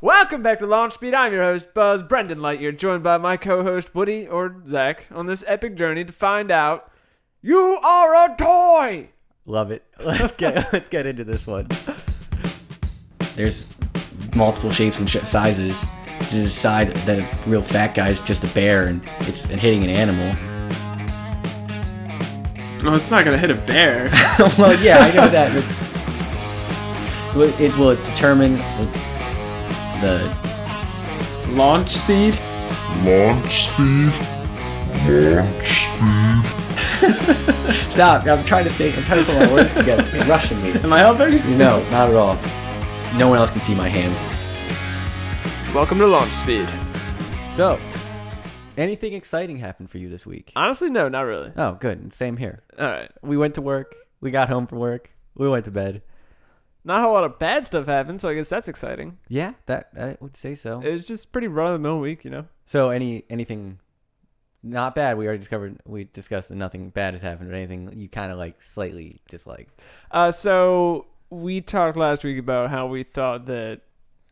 Welcome back to Launch Speed. I'm your host, Buzz Brendan Lightyear, joined by my co-host, Woody or Zach, on this epic journey to find out you are a toy! Love it. Let's get into this one. There's multiple shapes and sizes to decide that a real fat guy is just a bear and it's hitting an animal. No, it's not going to hit a bear. Well, yeah, I know that. It will determine the Launch speed? Stop! I'm trying to think. I'm trying to put my words together. You're rushing me. Am I helping? No, not at all. No one else can see my hands. Welcome to Launch Speed. So, anything exciting happened for you this week? Honestly, no, not really. Oh, good. Same here. All right. We went to work. We got home from work. We went to bed. Not a whole lot of bad stuff happened, so I guess that's exciting. Yeah, that I would say so. It was just pretty run-of-the-mill week, you know? So, anything not bad? We discussed that nothing bad has happened, but anything you kind of like slightly disliked? So we talked last week about how we thought that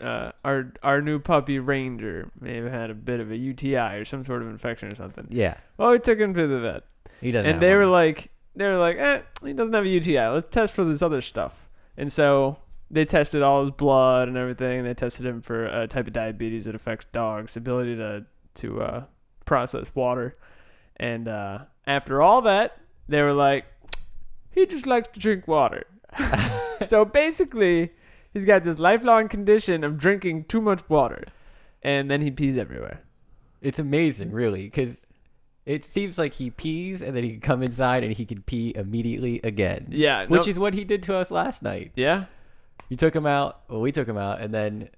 our new puppy Ranger may have had a bit of a UTI or some sort of infection or something. Yeah. Well, we took him to the vet. He doesn't. And they were like, he doesn't have a UTI. Let's test for this other stuff. And so they tested all his blood and everything. They tested him for a type of diabetes that affects dogs' ability to process water. And after all that, they were like, he just likes to drink water. So basically, he's got this lifelong condition of drinking too much water. And then he pees everywhere. It's amazing, really, because it seems like he pees and then he can come inside and he can pee immediately again. Yeah. Which is what he did to us last night. Yeah? We took him out, and then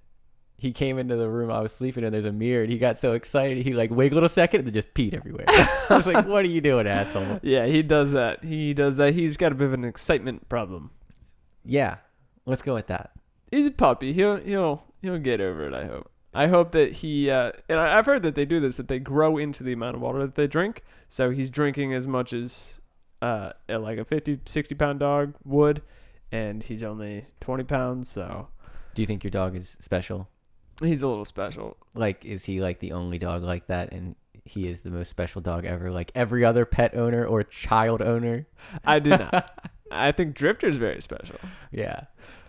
he came into the room I was sleeping in. There's a mirror, and he got so excited, he like wiggled a second and then just peed everywhere. I was like, what are you doing, asshole? Yeah, he does that. He's got a bit of an excitement problem. Yeah, let's go with that. He's a puppy. He'll get over it, I hope. I hope that he, and I've heard that they do this, that they grow into the amount of water that they drink. So he's drinking as much as like a 50, 60-pound dog would, and he's only 20 pounds, so. Do you think your dog is special? He's a little special. Like, is he like the only dog like that, and he is the most special dog ever, like every other pet owner or child owner? I do not. I think Drifter's very special. Yeah.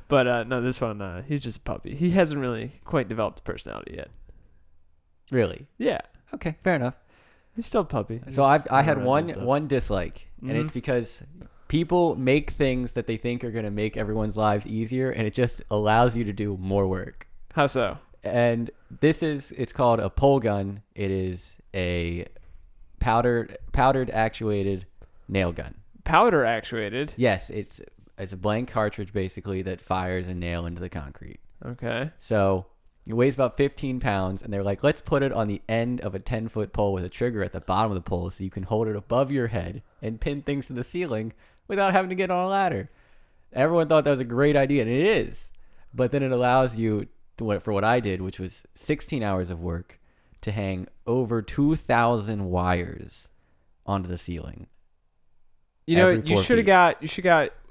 But no, this one, he's just a puppy. He hasn't really quite developed a personality yet. Really? Yeah. Okay, fair enough. He's still a puppy. So I had one dislike, and it's because people make things that they think are going to make everyone's lives easier, and it just allows you to do more work. How so? And it's called a pole gun. It is a powdered actuated nail gun. Powder actuated? Yes, it's a blank cartridge basically that fires a nail into the concrete. Okay. So it weighs about 15 pounds, and they're like, let's put it on the end of a 10-foot pole with a trigger at the bottom of the pole so you can hold it above your head and pin things to the ceiling without having to get on a ladder. Everyone thought that was a great idea, and it is. But then it allows you, for what I did, which was 16 hours of work, to hang over 2,000 wires onto the ceiling. You know, you should have got,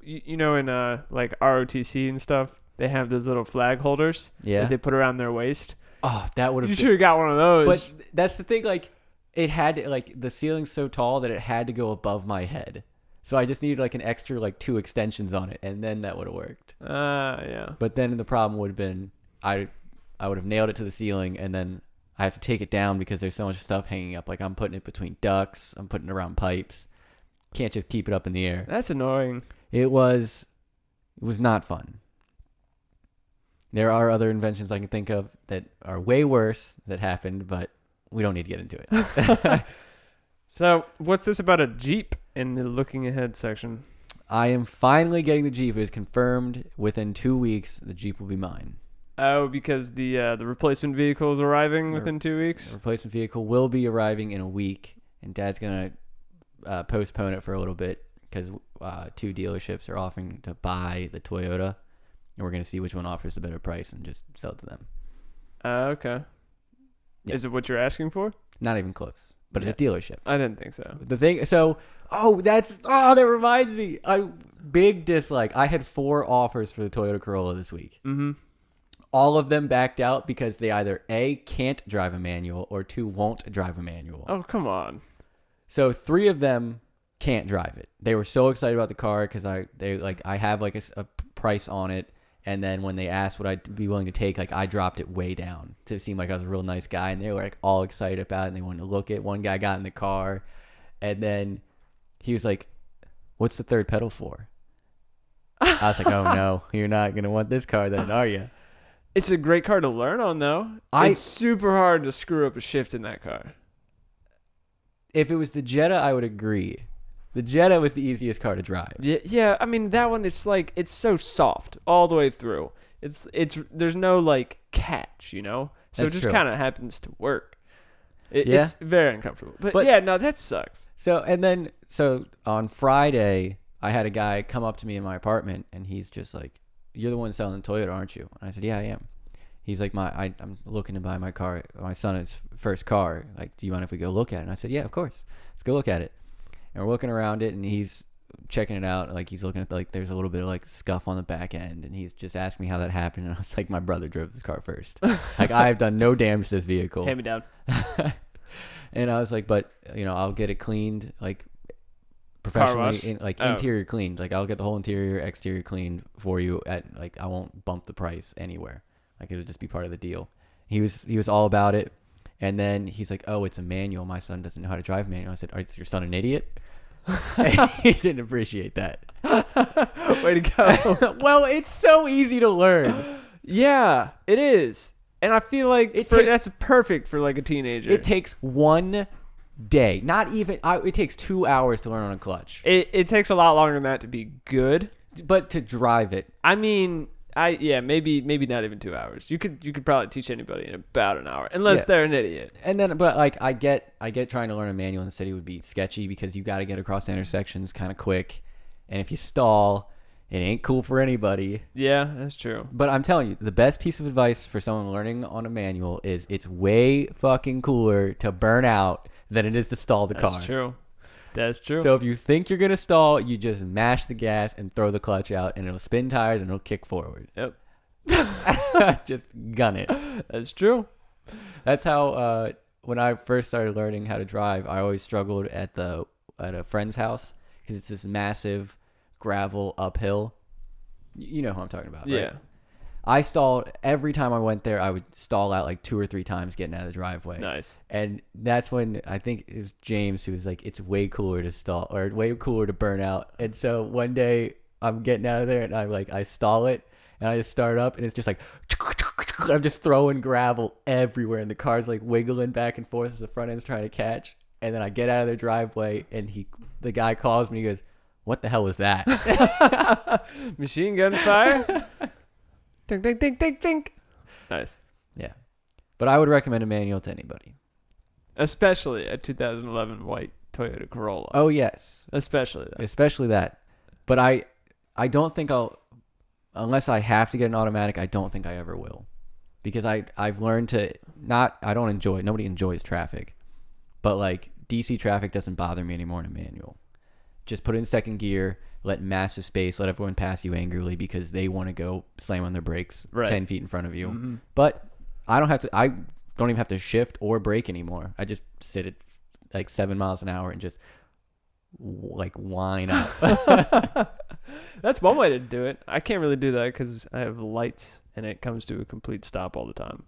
you know, in like ROTC and stuff, they have those little flag holders that they put around their waist. Oh, that would have. You should have got one of those. But that's the thing, like, it had to, like, the ceiling's so tall that it had to go above my head. So I just needed like an extra like 2 extensions on it, and then that would have worked. Yeah. But then the problem would have been I would have nailed it to the ceiling, and then I have to take it down because there's so much stuff hanging up. Like, I'm putting it between ducts, I'm putting it around pipes. Can't just keep it up in the air. That's annoying. It was not fun. There are other inventions I can think of that are way worse that happened, but we don't need to get into it. So, what's this about a Jeep in the looking ahead section? I am finally getting the Jeep. It is confirmed within 2 weeks the Jeep will be mine. Oh, because the replacement vehicle is arriving within 2 weeks? The replacement vehicle will be arriving in a week, and Dad's going to postpone it for a little bit because 2 dealerships are offering to buy the Toyota, and we're going to see which one offers the better price and just sell it to them. Okay. Yeah. Is it what you're asking for? Not even close, but it's a dealership. I didn't think so. That reminds me. Big dislike. I had 4 offers for the Toyota Corolla this week. Mm-hmm. All of them backed out because they either A, can't drive a manual, or 2, won't drive a manual. Oh, come on. So 3 of them can't drive it. They were so excited about the car because I have like a price on it, and then when they asked what I'd be willing to take, like I dropped it way down to seem like I was a real nice guy, and they were like all excited about it, and they wanted to look at. One guy got in the car, and then he was like, "What's the third pedal for?" I was like, "Oh no, you're not gonna want this car then, are you?" It's a great car to learn on, though. It's super hard to screw up a shift in that car. If it was the Jetta, I would agree. The Jetta was the easiest car to drive. Yeah. I mean, that one, it's like, it's so soft all the way through. It's there's no like catch, you know? So That's it just true. kind of happens to work. Yeah. It's very uncomfortable. But Yeah, no, that sucks. So on Friday, I had a guy come up to me in my apartment, and he's just like, "You're the one selling the Toyota, aren't you?" And I said, "Yeah, I am." He's like, I'm looking to buy my car, my son's first car. Like, do you mind if we go look at it? And I said, "Yeah, of course. Let's go look at it." And we're looking around it, and he's checking it out. Like, he's looking at, like, there's a little bit of, like, scuff on the back end. And he's just asking me how that happened. And I was like, my brother drove this car first. Like, I have done no damage to this vehicle. Hand me down. And I was like, but, I'll get it cleaned, like, Car wash? professionally, Oh. interior cleaned. Like, I'll get the whole interior, exterior cleaned for you at, like, I won't bump the price anywhere. Like, it'll just be part of the deal. He was all about it. And then he's like, "Oh, it's a manual. My son doesn't know how to drive manual." I said, "Is your son an idiot?" He didn't appreciate that. Way to go. Well, it's so easy to learn. Yeah, it is. And I feel like that's perfect for like a teenager. It takes 1 day. Not even. It takes 2 hours to learn on a clutch. It takes a lot longer than that to be good. But to drive it. I mean, maybe not even 2 hours. You could probably teach anybody in about an hour, unless they're an idiot. And then, but like I get trying to learn a manual in the city would be sketchy because you got to get across the intersections kind of quick, and if you stall, it ain't cool for anybody. Yeah, that's true. But I'm telling you, the best piece of advice for someone learning on a manual is it's way fucking cooler to burn out than it is to stall the car. That's true. That's true. So if you think you're gonna stall, you just mash the gas and throw the clutch out, and it'll spin tires and it'll kick forward. Yep. Just gun it. That's true. That's how when I first started learning how to drive, I always struggled at a friend's house because it's this massive gravel uphill. You know who I'm talking about, right? Yeah. I stalled every time I went there. I would stall out like 2 or 3 times getting out of the driveway. Nice. And that's when I think it was James who was like, "It's way cooler to stall or way cooler to burn out." And so one day I'm getting out of there and I stall it and I just start up and it's just like I'm just throwing gravel everywhere and the car's like wiggling back and forth as the front end's trying to catch. And then I get out of the driveway and the guy calls me and he goes, "What the hell was that?" Machine gun fire. Ding, ding, ding, ding, ding. Nice. Yeah. But I would recommend a manual to anybody. Especially a 2011 white Toyota Corolla. Oh, yes. Especially that. Especially that. But I don't think unless I have to get an automatic, I don't think I ever will. Because I've learned to nobody enjoys traffic. But like DC traffic doesn't bother me anymore in a manual. Just put it in second gear, let massive space, let everyone pass you angrily because they want to go slam on their brakes 10 feet in front of you. Mm-hmm. But I don't even have to shift or brake anymore. I just sit at like 7 miles an hour and just like whine up. That's one way to do it. I can't really do that because I have lights and it comes to a complete stop all the time.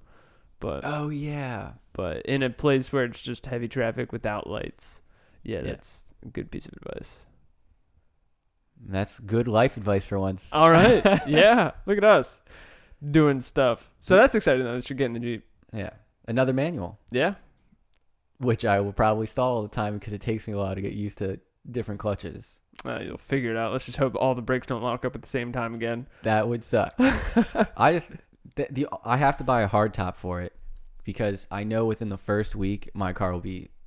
But oh yeah. But in a place where it's just heavy traffic without lights, that's a good piece of advice. That's good life advice for once. All right. Yeah. Look at us doing stuff. So that's exciting though that you're getting the Jeep. Yeah. Another manual. Yeah. Which I will probably stall all the time because it takes me a while to get used to different clutches. You'll figure it out. Let's just hope all the brakes don't lock up at the same time again. That would suck. I have to buy a hard top for it because I know within the first week my car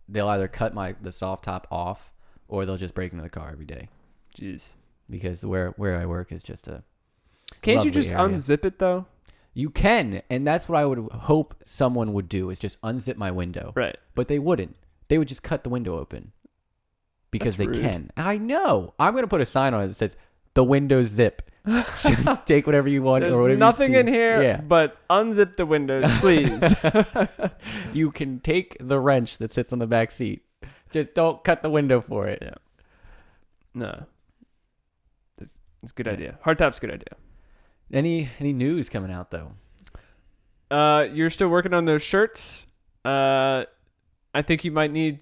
they'll either cut the soft top off or they'll just break into the car every day. Jeez. Because where I work is just a Can't you just area. unzip it though? You can, and that's what I would hope someone would do is just unzip my window. Right. But they wouldn't. They would just cut the window open. Because That's they rude. can. I know. I'm going to put a sign on it that says, "The windows zip." Take whatever you want There's or whatever nothing you see. in here, Yeah. but unzip the windows, please. You can take the wrench that sits on the back seat. Just don't cut the window for it. Yeah. No. It's a good idea. Hardtop's a good idea. Any news coming out though? You're still working on those shirts. I think you might need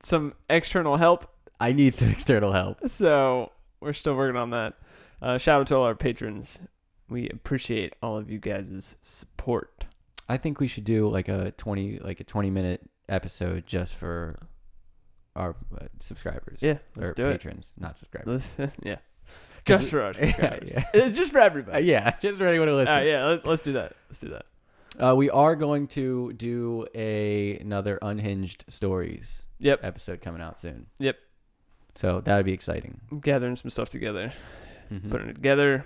some external help. I need some external help. So we're still working on that. Shout out to all our patrons. We appreciate all of you guys' support. I think we should do like a 20-minute episode just for our subscribers. Yeah, or let's do patrons, not subscribers. Yeah, just for our subscribers. Yeah. It's just for everybody. Yeah, just for anyone who listens. Yeah, let's do that. Let's do that. We are going to do another Unhinged Stories episode coming out soon. Yep. So that would be exciting. Gathering some stuff together. Mm-hmm. Putting it together.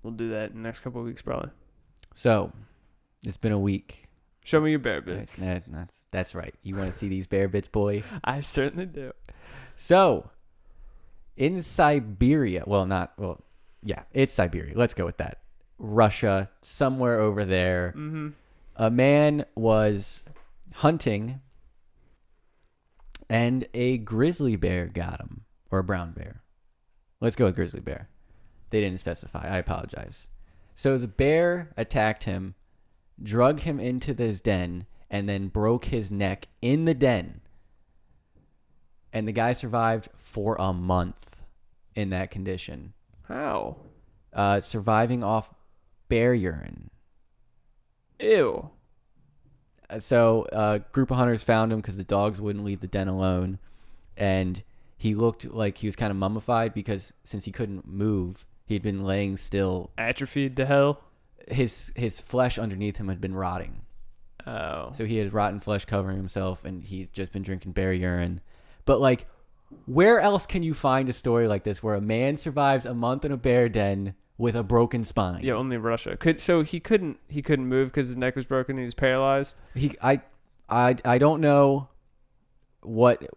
We'll do that in the next couple of weeks probably. So, it's been a week. Show me your bear bits. That's right. You want to see these bear bits, boy? I certainly do. So, in Siberia, it's Siberia. Let's go with that. Russia, somewhere over there, a man was hunting and a grizzly bear got him, or a brown bear. Let's go with grizzly bear. They didn't specify. I apologize. So the bear attacked him, drug him into this den, and then broke his neck in the den. And the guy survived for a month in that condition. How? Surviving off bear urine. Ew. So a group of hunters found him because the dogs wouldn't leave the den alone. And he looked like he was kind of mummified because since he couldn't move, he'd been laying still. Atrophied to hell? His flesh underneath him had been rotting. Oh. So he had rotten flesh covering himself, and he'd just been drinking bear urine. But, like, where else can you find a story like this where a man survives a month in a bear den with a broken spine? Yeah, only Russia. So he couldn't move because his neck was broken and he was paralyzed? I don't know what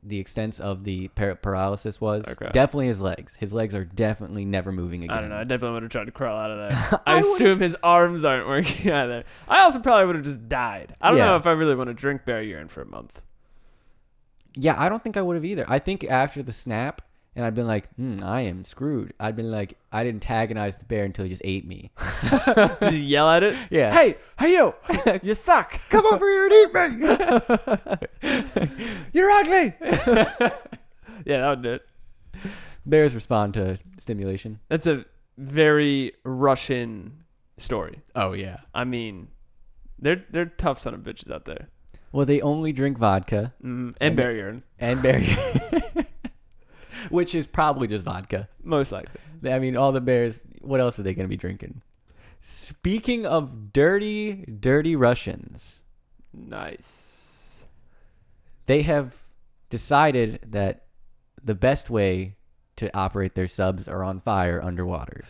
the extent of the paralysis was. Okay. Definitely his legs. His legs are definitely never moving again. I don't know. I definitely would have tried to crawl out of there. I assume his arms aren't working either. I also probably would have just died. I don't know if I really want to drink bear urine for a month. Yeah, I don't think I would have either. I think after the snap, and I've been like, I am screwed. I'd been like, I'd antagonize the bear until he just ate me. Did you yell at it? Yeah. Hey, you! You suck! Come over here and eat me! You're ugly! Yeah, that would do it. Bears respond to stimulation. That's a very Russian story. Oh, yeah. I mean, they're tough son of bitches out there. Well, they only drink vodka. And bear urine. And bear urine. Which is probably just vodka. Most likely. I mean, all the bears, what else are they going to be drinking? Speaking of dirty, dirty Russians. Nice. They have decided that the best way to operate their subs are on fire underwater.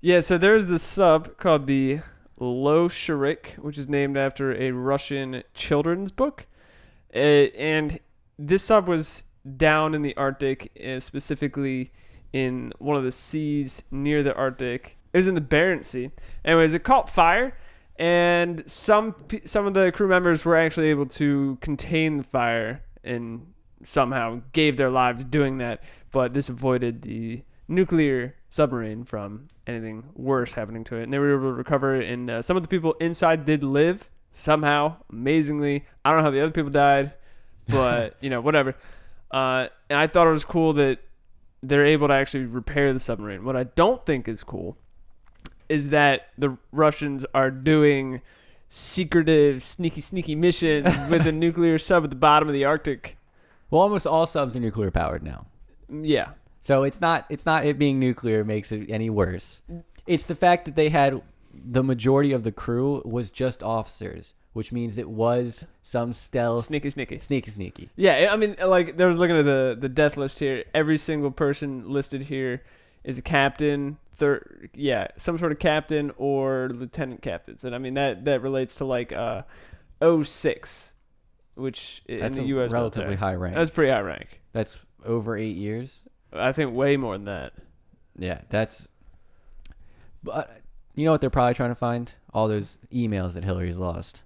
Yeah, so there's this sub called the Losharik, which is named after a Russian children's book. And this sub was down in the Arctic, specifically in one of the seas near the Arctic. It was in the Barents Sea. Anyways, it caught fire, and some of the crew members were actually able to contain the fire and somehow gave their lives doing that. But this avoided the nuclear submarine from anything worse happening to it. And they were able to recover it, and some of the people inside did live somehow, amazingly. I don't know how the other people died, but, whatever. And I thought it was cool that they're able to actually repair the submarine. What I don't think is cool is that the Russians are doing secretive, sneaky missions with a nuclear sub at the bottom of the Arctic. Well, almost all subs are nuclear powered now. Yeah. So it's not it being nuclear makes it any worse. It's the fact that they had the majority of the crew was just officers, which means it was some stealth. Sneaky. Yeah, I mean, like, there was looking at the death list here. Every single person listed here is a captain, some sort of captain or lieutenant captains. And I mean, that relates to like 06, which that's in the U.S. relatively military. high rank. That's pretty high rank. That's over 8 years. I think way more than that. Yeah, that's But you know what they're probably trying to find? All those emails that Hillary's lost.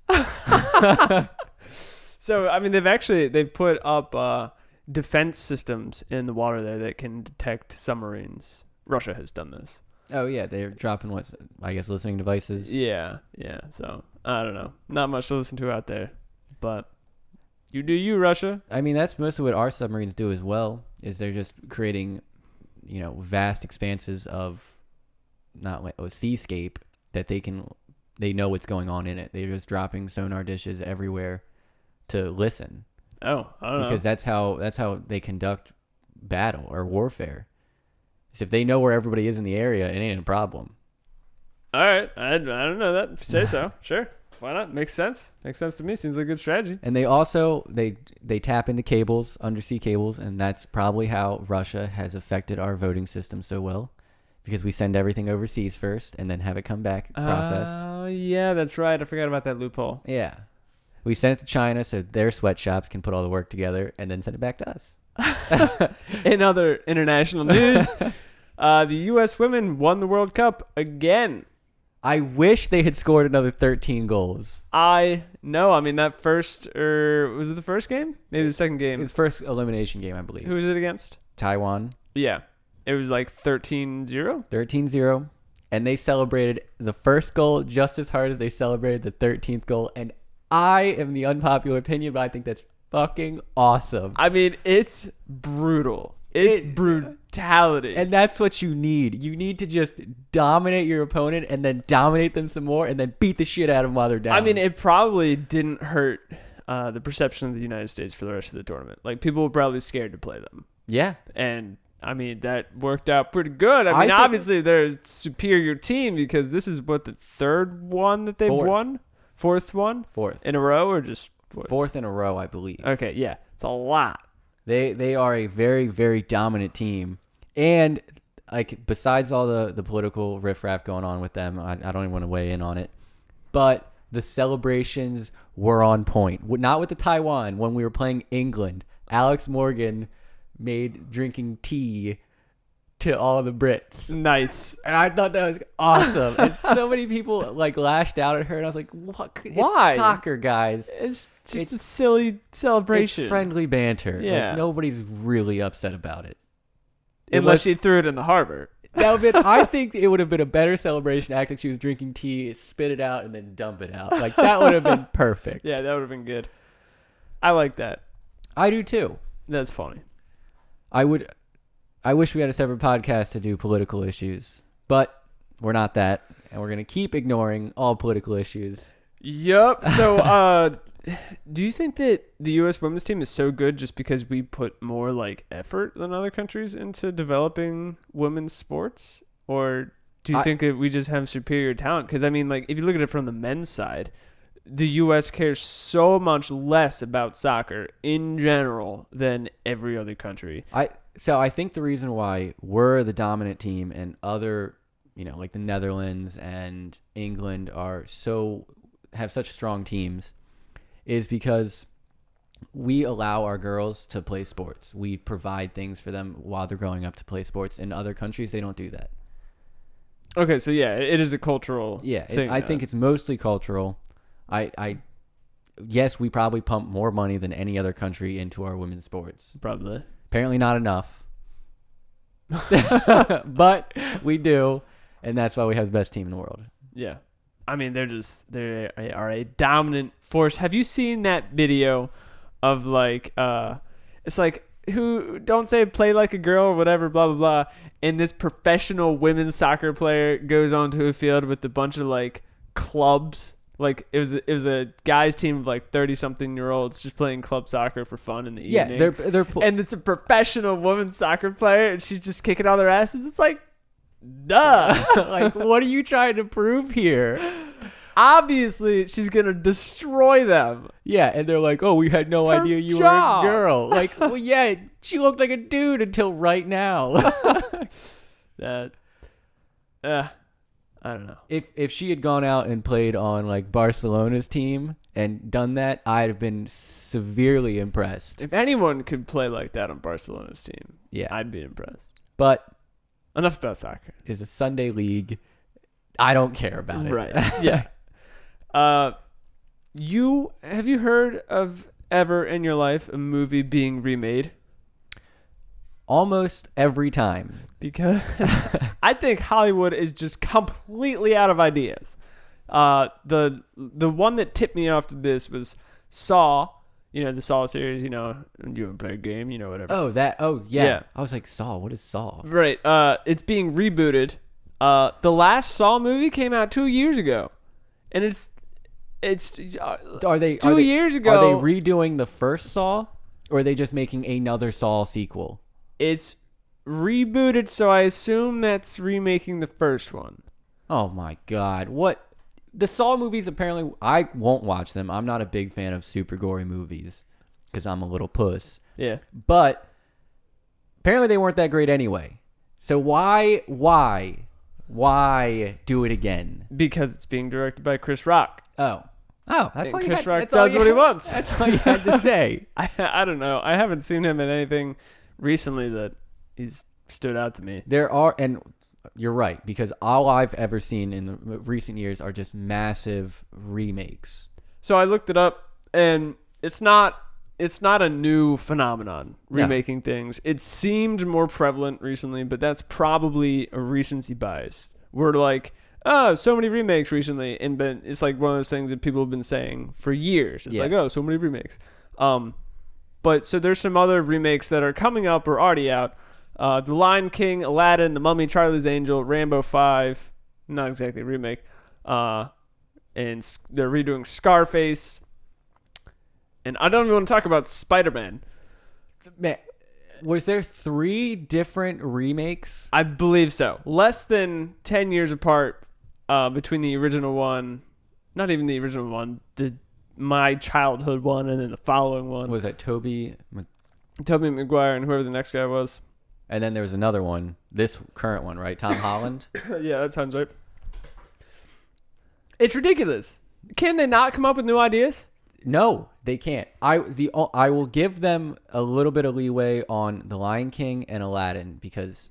So I mean, they've put up defense systems in the water there that can detect submarines. Russia has done this. Oh yeah, they're dropping I guess listening devices. Yeah. So I don't know. Not much to listen to out there, but you do you, Russia. I mean, that's mostly what our submarines do as well. Is they're just creating, vast expanses of not like a seascape that they know what's going on in it. They're just dropping sonar dishes everywhere to listen. Oh, I don't know. Because that's how they conduct battle or warfare. So if they know where everybody is in the area, it ain't a problem. All right, I don't know that. Say so. Sure. Why not? Makes sense. Makes sense to me. Seems like a good strategy. And they also they tap into cables, undersea cables, and that's probably how Russia has affected our voting system so well, because we send everything overseas first and then have it come back processed. Oh yeah, that's right. I forgot about that loophole. Yeah. We send it to China so their sweatshops can put all the work together and then send it back to us. In other international news, the U.S. women won the World Cup again. I wish they had scored another 13 goals. I know. I mean, that was it the first game? Maybe the second game. His first elimination game, I believe. Who was it against? Taiwan. Yeah. It was like 13-0. 13-0. And they celebrated the first goal just as hard as they celebrated the 13th goal. And I am the unpopular opinion, but I think that's fucking awesome. I mean, it's brutal. It's brutality. And that's what you need. You need to just dominate your opponent and then dominate them some more and then beat the shit out of them while they're down. I mean, it probably didn't hurt the perception of the United States for the rest of the tournament. Like, people were probably scared to play them. Yeah. And, I mean, that worked out pretty good. I mean, obviously, they're a superior team because this is, the third one that they've won? Fourth one? Fourth. In a row or just fourth? Fourth in a row, I believe. Okay, yeah. It's a lot. They are a very, very dominant team. And like besides all the political riffraff going on with them, I don't even want to weigh in on it. But the celebrations were on point. Not with the Taiwan. When we were playing England, Alex Morgan made drinking tea to all the Brits. Nice. And I thought that was awesome. And so many people like lashed out at her, and I was like, "What? Why? It's soccer, guys. It's just a silly celebration. It's friendly banter. Yeah. Like, nobody's really upset about it. Unless she threw it in the harbor. I think it would have been a better celebration. Act like she was drinking tea, spit it out, and then dump it out. Like that would have been perfect. Yeah, that would have been good. I like that. I do too. That's funny. I wish we had a separate podcast to do political issues, but we're not that, and we're gonna keep ignoring all political issues. Yup. So, do you think that the U.S. women's team is so good just because we put more like effort than other countries into developing women's sports, or do you think that we just have superior talent? Because I mean, like if you look at it from the men's side, the U.S. cares so much less about soccer in general than every other country. So I think the reason why we're the dominant team and other, like the Netherlands and England have such strong teams is because we allow our girls to play sports. We provide things for them while they're growing up to play sports. In other countries, they don't do that. Okay, so yeah, it is a cultural thing. I think it's mostly cultural. Yes, we probably pump more money than any other country into our women's sports. Probably. Apparently not enough. But we do, and that's why we have the best team in the world. Yeah. I mean, they are a dominant force. Have you seen that video of like it's like who don't say play like a girl or whatever, blah blah blah, and this professional women's soccer player goes onto a field with a bunch of like clubs. Like it was a guys team of like 30-something-year-olds just playing club soccer for fun in the evening. Yeah, and it's a professional women's soccer player, and she's just kicking all their asses. It's like, duh. Like, what are you trying to prove here? Obviously, she's gonna destroy them. Yeah, and they're like, "Oh, we had no idea you were a girl." Like, well, yeah, she looked like a dude until right now. I don't know. If she had gone out and played on like Barcelona's team and done that, I'd have been severely impressed. If anyone could play like that on Barcelona's team, yeah, I'd be impressed. But enough about soccer. It's a Sunday league. I don't care about it. Right. Yeah. Have you heard of ever in your life a movie being remade? Almost every time. Because I think Hollywood is just completely out of ideas. The one that tipped me off to this was Saw. You know, the Saw series, you know, you want to play a game, you know, whatever. Oh, yeah. Yeah. I was like, Saw? What is Saw? Right. It's being rebooted. The last Saw movie came out 2 years ago. And it's Are they 2 years ago. Are they redoing the first Saw, or are they just making another Saw sequel? It's rebooted, so I assume that's remaking the first one. Oh my God! What? The Saw movies, apparently, I won't watch them. I'm not a big fan of super gory movies because I'm a little puss. Yeah. But apparently they weren't that great anyway. So why do it again? Because it's being directed by Chris Rock. Oh, that's And all you Chris had. Rock That's all does you what he had- wants. That's all you had to say. I don't know. I haven't seen him in anything recently that he's stood out to me. There are, and you're right, because all I've ever seen in the recent years are just massive remakes. So I looked it up, and it's not a new phenomenon, remaking things. It seemed more prevalent recently, but that's probably a recency bias. We're like, oh, so many remakes recently, and it's like one of those things that people have been saying for years. It's like, oh, so many remakes. But so there's some other remakes that are coming up or already out. The Lion King, Aladdin, The Mummy, Charlie's Angel, Rambo 5, not exactly a remake. And they're redoing Scarface. And I don't even want to talk about Spider-Man. Man, was there 3 different remakes? I believe so. Less than 10 years apart between the original one, not even the original one, my childhood one, and then the following one. Was that Tobey Maguire and whoever the next guy was. And then there was another one, this current one, right? Tom Holland? Yeah, that sounds right. It's ridiculous. Can they not come up with new ideas? No, they can't. I will give them a little bit of leeway on The Lion King and Aladdin because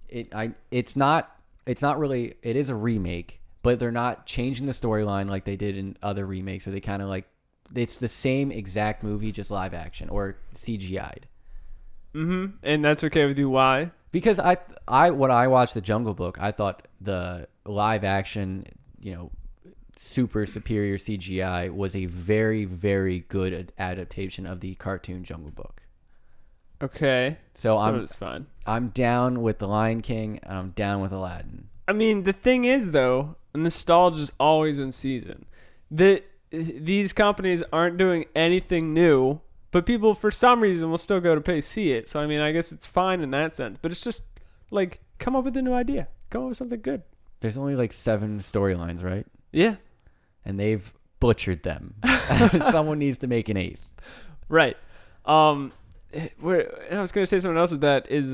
it's not really, it is a remake, but they're not changing the storyline like they did in other remakes where they kind of like, it's the same exact movie, just live action or CGI'd. Mm-hmm. And that's okay with you. Why? Because when I watched The Jungle Book, I thought the live action, super superior CGI was a very, very good adaptation of the cartoon Jungle Book. Okay. So it's fine. I'm down with The Lion King and I'm down with Aladdin. I mean, the thing is, though, nostalgia is always in season. These companies aren't doing anything new, but people, for some reason, will still go to see it. So, I mean, I guess it's fine in that sense. But it's just, like, come up with a new idea. Come up with something good. There's only, 7 storylines, right? Yeah. And they've butchered them. Someone needs to make an 8th. Right. I was going to say something else with that is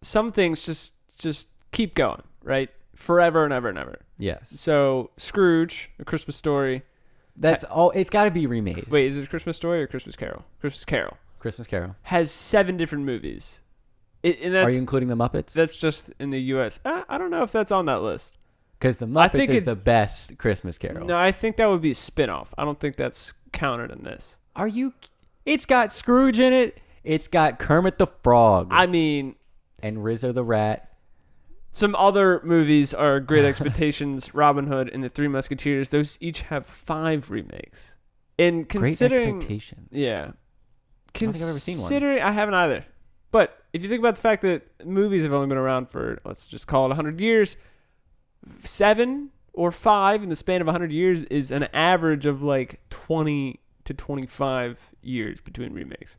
some things just keep going, right? Forever and ever and ever. Yes. So Scrooge, A Christmas Story. That's all. It's got to be remade. Wait, is it Christmas Story or Christmas Carol? Christmas Carol. Christmas Carol. Has 7 different movies. Are you including the Muppets? That's just in the U.S. I don't know if that's on that list. Because the Muppets is the best Christmas Carol. No, I think that would be a spin-off. I don't think that's counted in this. It's got Scrooge in it. It's got Kermit the Frog. I mean... And Rizzo the Rat. Some other movies are Great Expectations, Robin Hood, and The Three Musketeers. Those each have 5 remakes. And considering... Great Expectations. Yeah. I don't think I've ever seen one. I haven't either. But if you think about the fact that movies have only been around for, let's just call it 100 years... 7 or 5 in the span of 100 years is an average of 20 to 25 years between remakes.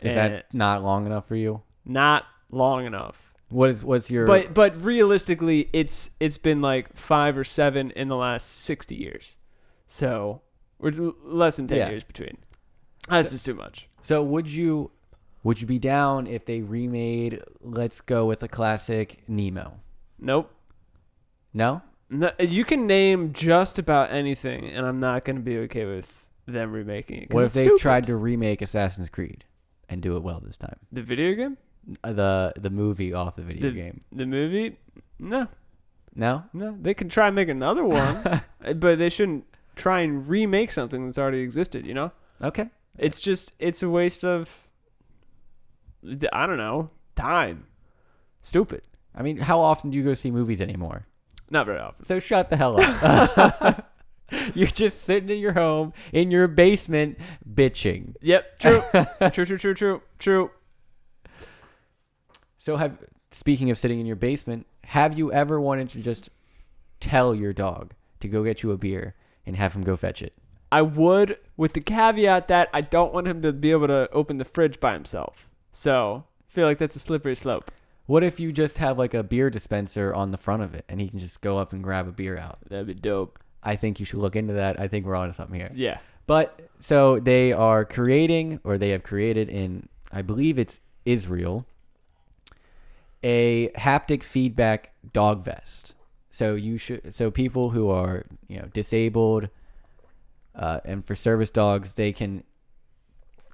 Is that not long enough for you? Not long enough. What's your... But realistically, it's been 5 or 7 in the last 60 years. So we're less than 10 years between. That's just too much. So would you be down if they remade, let's go with a classic, Nemo? Nope. No? No, you can name just about anything, and I'm not going to be okay with them remaking it. What if they tried to remake Assassin's Creed and do it well this time? The video game? The movie off the video game. The movie? No. No? No, they can try and make another one, but they shouldn't try and remake something that's already existed, you know? Okay. It's a waste of, I don't know, time. Stupid. I mean, how often do you go see movies anymore? Not very often. So shut the hell up. You're just sitting in your home, in your basement, bitching. Yep, true. True. So speaking of sitting in your basement, have you ever wanted to just tell your dog to go get you a beer and have him go fetch it? I would, with the caveat that I don't want him to be able to open the fridge by himself. So I feel like that's a slippery slope. What if you just have like a beer dispenser on the front of it and he can just go up and grab a beer out? That'd be dope. I think you should look into that. I think we're onto something here. Yeah. But so they are creating, or they have created in, I believe it's Israel, a haptic feedback dog vest. So people who are, disabled, and for service dogs, they can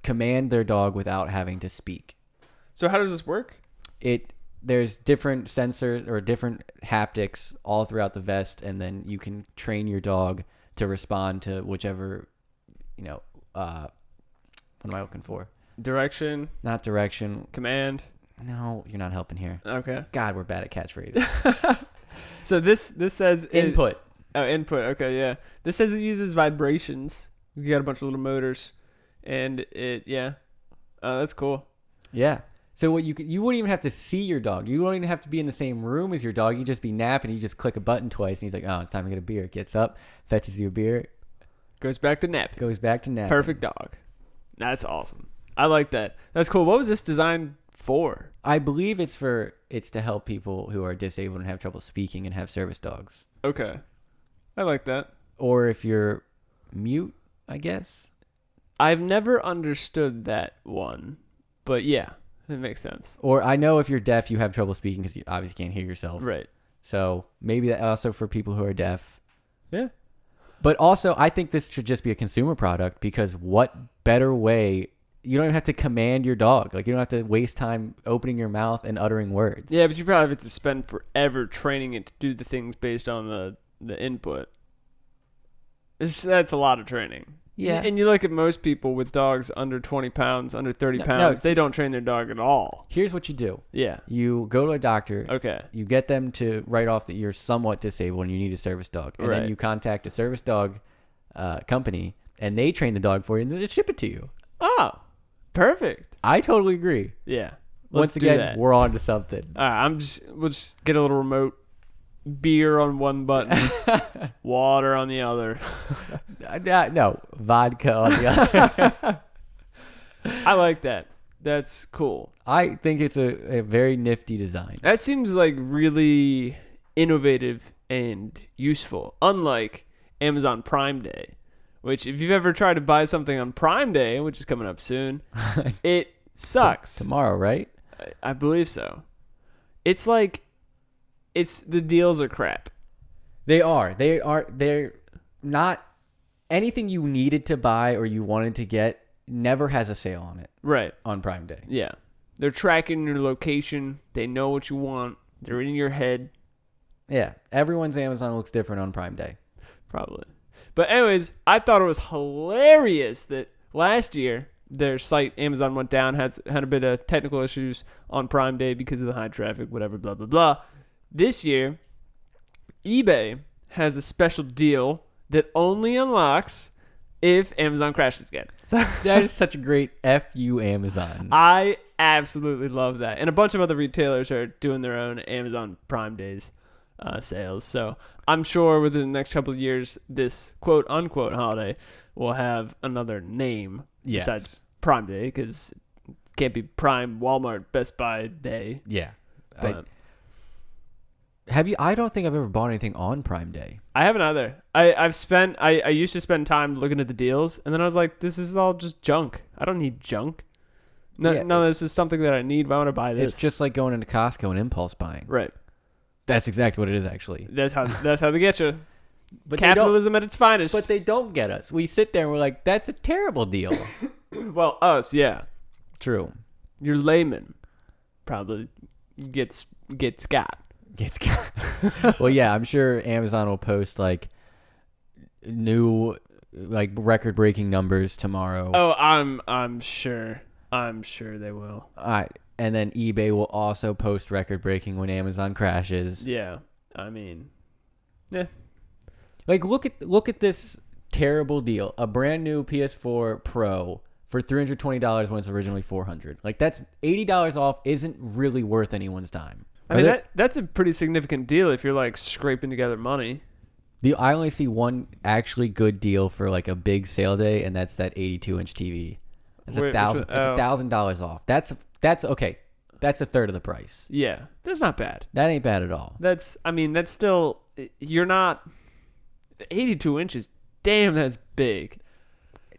command their dog without having to speak. So how does this work? There's different sensors or different haptics all throughout the vest, and then you can train your dog to respond to whichever, what am I looking for? Direction. Not direction. Command. No, you're not helping here. Okay. God, we're bad at catchphrases. So this says Input. Input. Okay, yeah. This says it uses vibrations. You got a bunch of little motors, and that's cool. Yeah. So what you wouldn't even have to see your dog. You don't even have to be in the same room as your dog. You just be napping. You just click a button twice, and he's like, "Oh, it's time to get a beer." Gets up, fetches you a beer, Goes back to napping. Perfect dog. That's awesome. I like that. That's cool. What was this designed for? I believe it's to help people who are disabled and have trouble speaking and have service dogs. Okay. I like that. Or if you're mute, I guess. I've never understood that one, but yeah. It makes sense. Or I know if you're deaf, you have trouble speaking because you obviously can't hear yourself. Right. So maybe that also for people who are deaf. Yeah. But also, I think this should just be a consumer product because what better way? You don't even have to command your dog. Like, you don't have to waste time opening your mouth and uttering words. Yeah, but you probably have to spend forever training it to do the things based on the input. That's a lot of training. Yeah. And you look at most people with dogs under 20 pounds, under 30 pounds, they don't train their dog at all. Here's what you do. Yeah. You go to a doctor. Okay. You get them to write off that you're somewhat disabled and you need a service dog. And then you contact a service dog company, and they train the dog for you, and they ship it to you. Oh, perfect. I totally agree. Yeah. Once again, we're on to something. All right, we'll just get a little remote. Beer on one button, water on the other. No, vodka on the other. I like that. That's cool. I think it's a very nifty design. That seems like really innovative and useful. Unlike Amazon Prime Day, which if you've ever tried to buy something on Prime Day, which is coming up soon, it sucks. Tomorrow, right? I believe so. It's like... the deals are crap. They're not anything you needed to buy or you wanted to get never has a sale on it. Right. On Prime Day. Yeah. They're tracking your location. They know what you want. They're in your head. Yeah. Everyone's Amazon looks different on Prime Day. Probably. But anyways, I thought it was hilarious that last year their site, Amazon, went down, had a bit of technical issues on Prime Day because of the high traffic, whatever, blah, blah, blah. This year, eBay has a special deal that only unlocks if Amazon crashes again. So that is such a great FU Amazon. I absolutely love that. And a bunch of other retailers are doing their own Amazon Prime Days sales. So I'm sure within the next couple of years, this quote-unquote holiday will have another name besides Prime Day, because it can't be Prime, Walmart, Best Buy Day. Yeah. But I don't think I've ever bought anything on Prime Day. I haven't either. I used to spend time looking at the deals, and then I was like, this is all just junk. I don't need junk. No, this is something that I need. Why would I buy this? It's just like going into Costco and impulse buying. Right. That's exactly what it is, actually. That's how they get you. But capitalism at its finest. But they don't get us. We sit there and we're like, that's a terrible deal. Well, us, yeah. True. Your layman probably gets got. It's well, yeah, I'm sure Amazon will post like new like record-breaking numbers tomorrow. Oh, I'm sure. I'm sure they will. And then eBay will also post record-breaking when Amazon crashes. Yeah. I mean, yeah. Like look at this terrible deal. A brand new PS4 Pro for $320 when it's originally $400. Like that's $80 off isn't really worth anyone's time. I mean, that's a pretty significant deal if you're like scraping together money. I only see one actually good deal for like a big sale day, and that's that 82-inch TV. It's $1,000 off. That's okay. That's a third of the price. Yeah, that's not bad. That ain't bad at all. That's still, you're not 82 inches. Damn, that's big.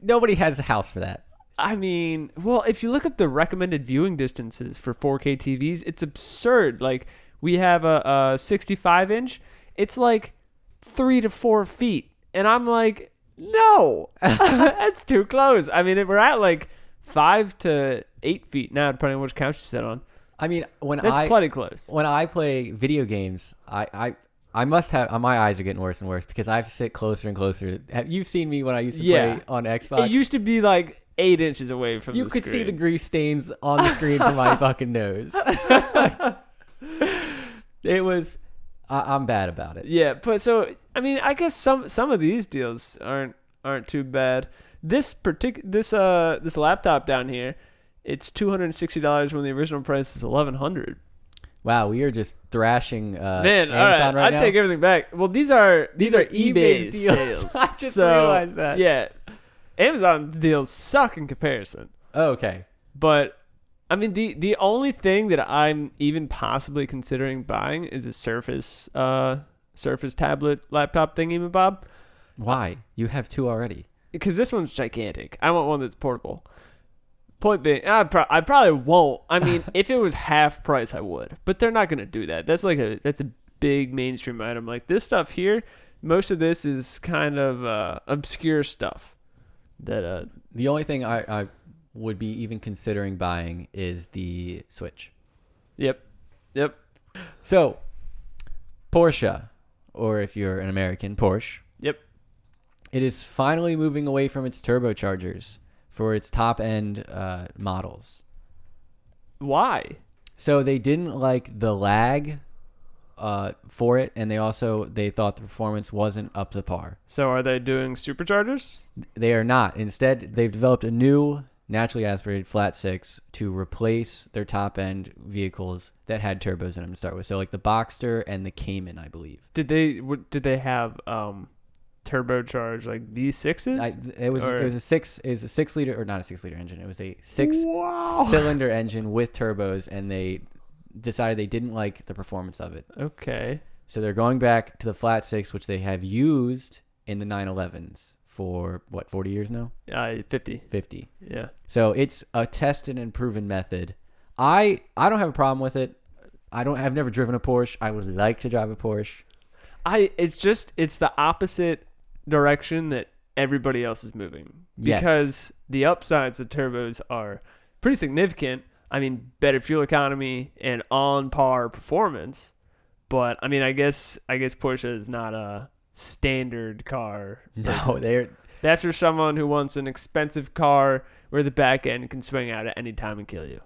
Nobody has a house for that. I mean, well, if you look up the recommended viewing distances for 4K TVs, it's absurd. Like, we have a 65 inch. It's like 3 to 4 feet. And I'm like, no, that's too close. I mean, we're at like 5 to 8 feet now, depending on which couch you sit on. I mean, that's plenty close. When I play video games, I must have my eyes are getting worse and worse because I have to sit closer and closer. You've seen me when I used to play on Xbox. It used to be like 8 inches away from you the could screen. see the grease stains on the screen from my fucking nose. It was I'm bad about it. Yeah, but so I mean, I guess some of these deals aren't too bad. This laptop down here, it's $260 when the original price is $1,100. Wow, we are just thrashing Man, Amazon right now. I take everything back. Well, these are eBay deals. sales. I just realized that. Yeah, Amazon deals suck in comparison. Oh, okay. But I mean, the only thing that I'm even possibly considering buying is a Surface tablet laptop thingy, Bob. Why? You have two already. Because this one's gigantic. I want one that's portable. Point being, I probably won't. I mean, if it was half price, I would. But they're not gonna do that. That's a big mainstream item. Like this stuff here, most of this is kind of obscure stuff. That the only thing I would be even considering buying is the Switch. Yep. So, Porsche, or if you're an American, Porsche. Yep. It is finally moving away from its turbochargers for its top-end models. Why? So they didn't like the lag for it, and they thought the performance wasn't up to par. So are they doing superchargers? They are not. Instead, they've developed a new naturally aspirated flat six to replace their top-end vehicles that had turbos in them to start with. So like the Boxster and the Cayman, I believe. Did they have turbocharged like V6s? It was a 6 liter, or not a 6 liter engine. It was a 6 cylinder engine with turbos, and they decided they didn't like the performance of it. Okay. So they're going back to the flat six, which they have used in the 911s for 40 years now? 50. 50. Yeah. So it's a tested and proven method. I don't have a problem with it. I've never driven a Porsche. I would like to drive a Porsche. It's the opposite direction that everybody else is moving. Because the upsides of turbos are pretty significant. I mean, better fuel economy and on par performance. But I mean, I guess Porsche is not a standard car. No, that's for someone who wants an expensive car where the back end can swing out at any time and kill you.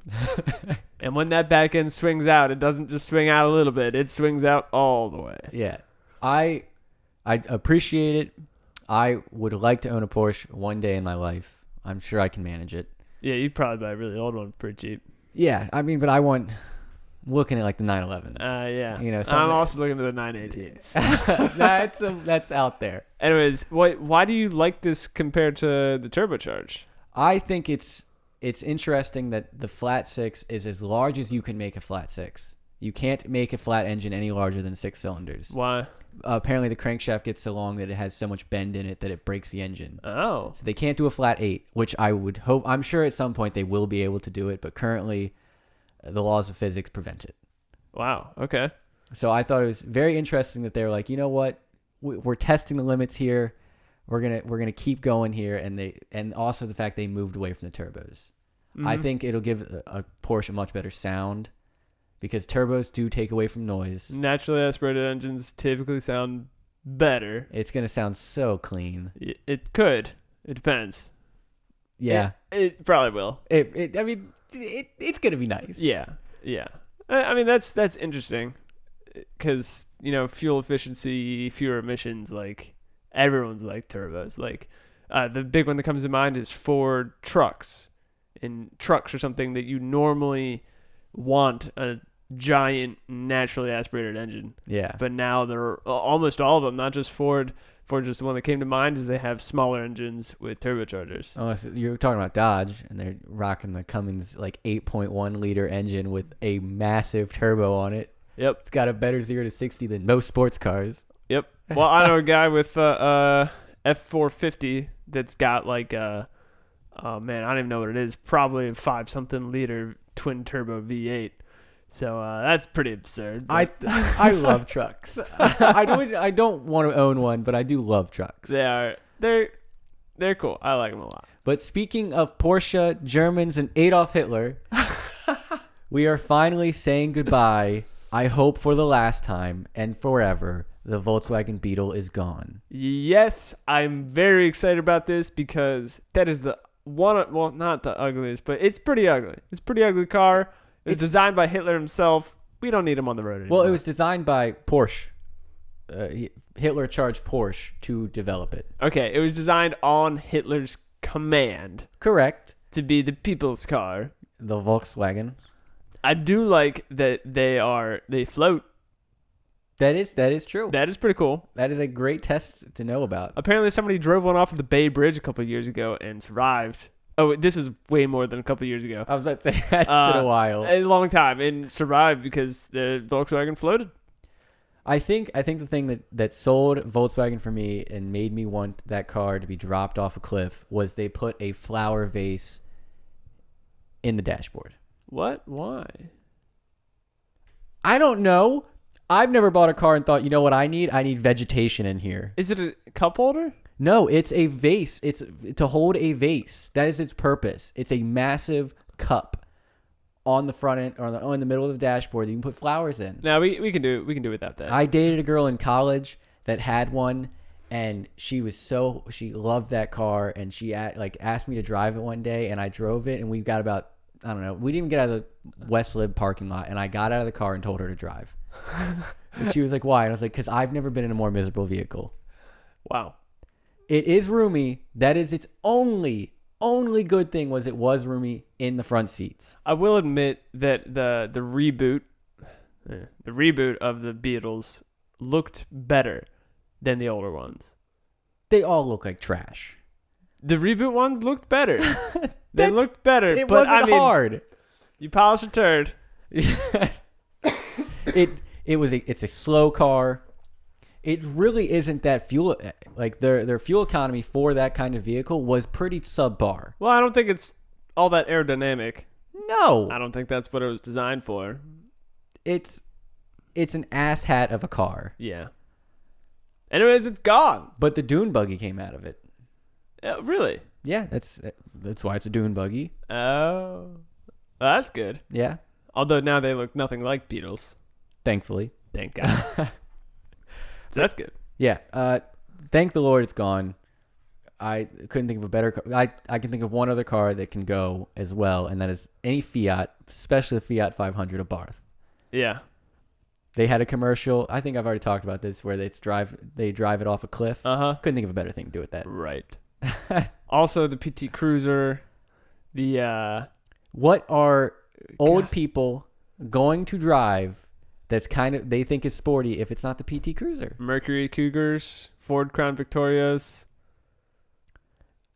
And when that back end swings out, it doesn't just swing out a little bit; it swings out all the way. Yeah, I appreciate it. I would like to own a Porsche one day in my life. I'm sure I can manage it. Yeah, you'd probably buy a really old one pretty cheap. Yeah, I mean, but I'm looking at like the 911s. Yeah. You know, I'm also looking at the 918s. that's out there. Anyways, why do you like this compared to the turbocharge? I think it's interesting that the flat six is as large as you can make a flat six. You can't make a flat engine any larger than 6 cylinders. Why? Apparently the crankshaft gets so long that it has so much bend in it that it breaks the engine. Oh. So they can't do a flat 8, which I would hope. I'm sure at some point they will be able to do it, but currently the laws of physics prevent it. Wow. Okay. So I thought it was very interesting that they're like, you know what, we're testing the limits here. We're gonna keep going here, and also the fact they moved away from the turbos. Mm-hmm. I think it'll give a Porsche a much better sound, because turbos do take away from noise. Naturally aspirated engines typically sound better. It's going to sound so clean. It could. It depends. Yeah. It probably will. It's going to be nice. Yeah. Yeah. I mean, that's interesting because, fuel efficiency, fewer emissions, like everyone's like turbos. Like the big one that comes to mind is Ford trucks. And trucks are something that you normally want a giant naturally aspirated engine. Yeah. But now they're almost all of them, not just Ford. Ford just the one that came to mind is they have smaller engines with turbochargers. Unless you're talking about Dodge, and they're rocking the Cummins 8.1 liter engine with a massive turbo on it. Yep. It's got a better 0 to 60 than most sports cars. Yep. Well, I know a guy with F450 that's got oh man, I don't even know what it is. Probably a 5-something liter twin turbo V8. So that's pretty absurd. I love trucks. I don't want to own one, but I do love trucks. They're cool. I like them a lot. But speaking of Porsche, Germans, and Adolf Hitler, we are finally saying goodbye. I hope for the last time and forever. The Volkswagen Beetle is gone. Yes, I'm very excited about this because that is the one. Well, not the ugliest, but it's pretty ugly. It's a pretty ugly car. It was designed by Hitler himself. We don't need him on the road anymore. Well, it was designed by Porsche. Hitler charged Porsche to develop it. Okay, it was designed on Hitler's command. Correct. To be the people's car. The Volkswagen. I do like that they float. That is true. That is pretty cool. That is a great test to know about. Apparently somebody drove one off of the Bay Bridge a couple of years ago and survived. Oh, this was way more than a couple of years ago. I was about to say, that's been a while. A long time. And survived because the Volkswagen floated. I think the thing that sold Volkswagen for me and made me want that car to be dropped off a cliff was they put a flower vase in the dashboard. What? Why? I don't know. I've never bought a car and thought, you know what I need? I need vegetation in here. Is it a cup holder? No, it's a vase. It's to hold a vase. That is its purpose. It's a massive cup on the front end or in the middle of the dashboard that you can put flowers in. No, we can do without that. I dated a girl in college that had one, and she loved that car, and she asked me to drive it one day, and I drove it, and we got about, I don't know, we didn't even get out of the West Lib parking lot, and I got out of the car and told her to drive. And she was like, why? And I was like, because I've never been in a more miserable vehicle. Wow. It is roomy. That is its only good thing was it was roomy in the front seats. I will admit that the reboot of the Beatles looked better than the older ones. They all look like trash. The reboot ones looked better. They looked better. It but wasn't hard. You polish a turd. It's a slow car. It really isn't that fuel, like their fuel economy for that kind of vehicle was pretty subpar. Well, I don't think it's all that aerodynamic. No. I don't think that's what it was designed for. It's an asshat of a car. Yeah. Anyways, it's gone. But the dune buggy came out of it. Really? Yeah, that's why it's a dune buggy. Oh. Well, that's good. Yeah. Although now they look nothing like Beatles. Thankfully. Thank God. So that's good. Yeah. Thank the Lord it's gone. I couldn't think of a better car. I can think of one other car that can go as well, and that is any Fiat, especially the Fiat 500 Abarth. Yeah. They had a commercial. I think I've already talked about this where they drive it off a cliff. Couldn't think of a better thing to do with that. Right. Also, the PT Cruiser. What are old people going to drive that's they think is sporty if it's not the PT Cruiser? Mercury Cougars, Ford Crown Victorias.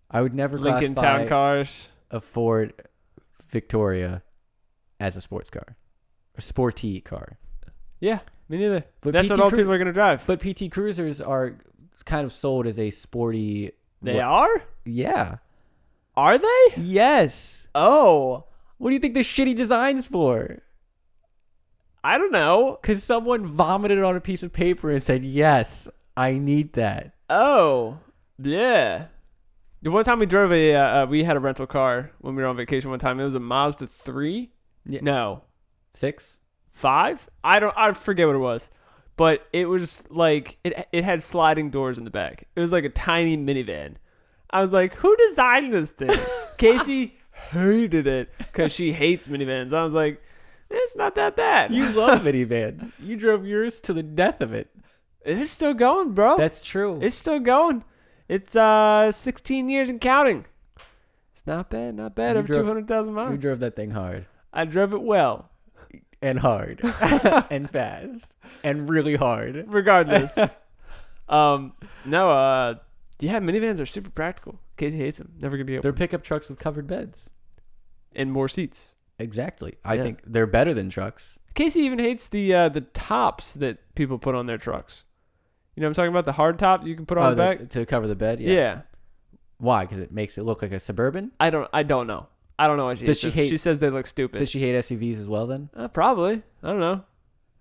I would never Lincoln classify Town Cars. a Ford Victoria as a sports car. A sporty car. Yeah, me neither. But that's what old people are going to drive. But PT Cruisers are kind of sold as a sporty... They are? Yeah. Are they? Yes. Oh. What do you think the shitty design's for? I don't know. Because someone vomited on a piece of paper and said, yes, I need that. Oh. Yeah. The one time we drove we had a rental car when we were on vacation one time. It was a Mazda 3. Yeah. No. 6? 5. I forget what it was, but it was like it had sliding doors in the back. It was like a tiny minivan. I was like, who designed this thing? Casey hated it because she hates minivans. I was like, it's not that bad. You love minivans. You drove yours to the death of it. It's still going, bro. That's true. It's still going. It's 16 years and counting. It's not bad, not bad. Over 200,000 miles. You drove that thing hard. I drove it well. And hard. And fast. And really hard. Regardless. Yeah, minivans are super practical. Casey hates them. Never gonna be able. They're pickup trucks with covered beds. And more seats. Exactly. I think they're better than trucks. Casey even hates the tops that people put on their trucks. You know what I'm talking about? The hard top you can put on the back? To cover the bed? Yeah. Why? Because it makes it look like a Suburban? I don't know. I don't know why she hates them. She says they look stupid. Does she hate SUVs as well then? Probably. I don't know.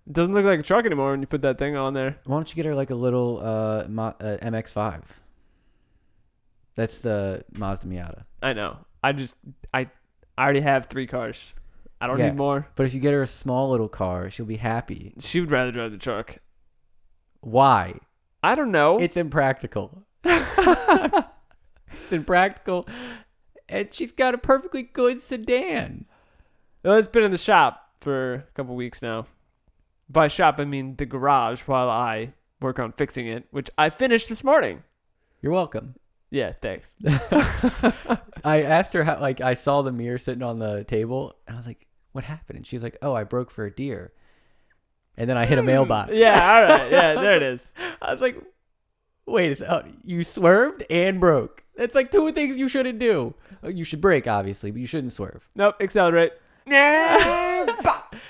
It doesn't look like a truck anymore when you put that thing on there. Why don't you get her like a little MX-5? That's the Mazda Miata. I know. I already have 3 cars. I don't need more. But if you get her a small little car, she'll be happy. She would rather drive the truck. Why? I don't know. It's impractical. It's impractical. And she's got a perfectly good sedan. Well, it's been in the shop for a couple weeks now. By shop, I mean the garage while I work on fixing it, which I finished this morning. You're welcome. Yeah, thanks. I asked her how, like, I saw the mirror sitting on the table, and I was like, what happened? And she was like, oh, I broke for a deer. And then I hit a mailbox. Yeah, all right. Yeah, there it is. I was like, wait a second. You swerved and broke. That's like 2 things you shouldn't do. You should brake, obviously, but you shouldn't swerve. Nope, accelerate.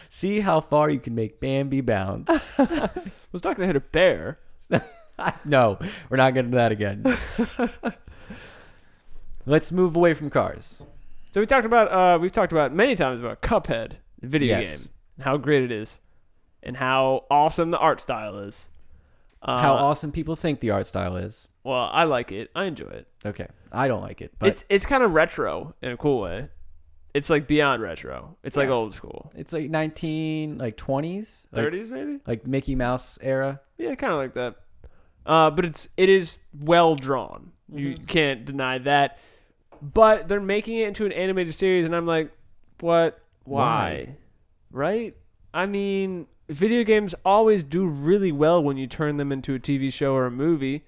See how far you can make Bambi bounce. I was talking to hit a bear. No, we're not getting to that again. Let's move away from cars. So we've talked about many times about Cuphead, the video game, and how great it is, and how awesome the art style is. How awesome people think the art style is. Well, I like it. I enjoy it. Okay, I don't like it, but it's kind of retro in a cool way. It's like beyond retro. It's like old school. It's like 20s, 30s maybe, like Mickey Mouse era. Yeah, kind of like that. But it is well drawn. Mm-hmm. You can't deny that. But they're making it into an animated series, and I'm like, what? Why? Right? I mean, video games always do really well when you turn them into a TV show or a movie.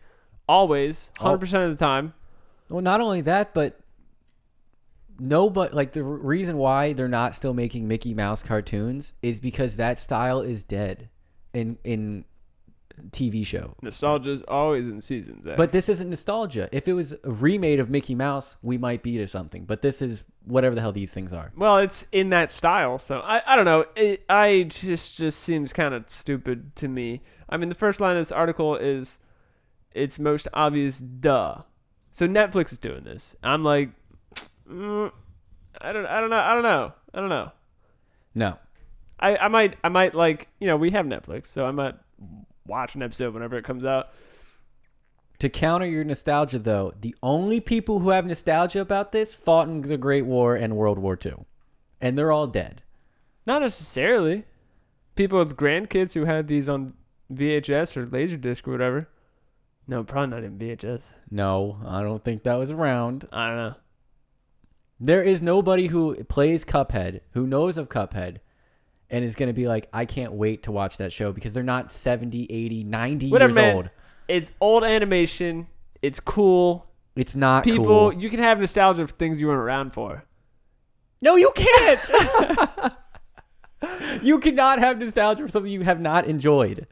Always, 100% of the time. Well, not only that, but the reason why they're not still making Mickey Mouse cartoons is because that style is dead in TV show. Nostalgia's always in seasons. But this isn't nostalgia. If it was a remade of Mickey Mouse, we might be to something. But this is whatever the hell these things are. Well, it's in that style, so I don't know. It just seems kind of stupid to me. I mean, the first line of this article is, "It's most obvious, duh." So Netflix is doing this. I'm like, I don't know. No. I might like, we have Netflix, so I might watch an episode whenever it comes out. To counter your nostalgia, though, the only people who have nostalgia about this fought in the Great War and World War II. And they're all dead. Not necessarily. People with grandkids who had these on VHS or Laserdisc or whatever. No, probably not even VHS. No, I don't think that was around. I don't know. There is nobody who plays Cuphead, who knows of Cuphead, and is going to be like, I can't wait to watch that show because they're not 70, 80, 90 years old. It's old animation. It's cool. It's not People, cool. you can have nostalgia for things you weren't around for. No, you can't. You cannot have nostalgia for something you have not enjoyed.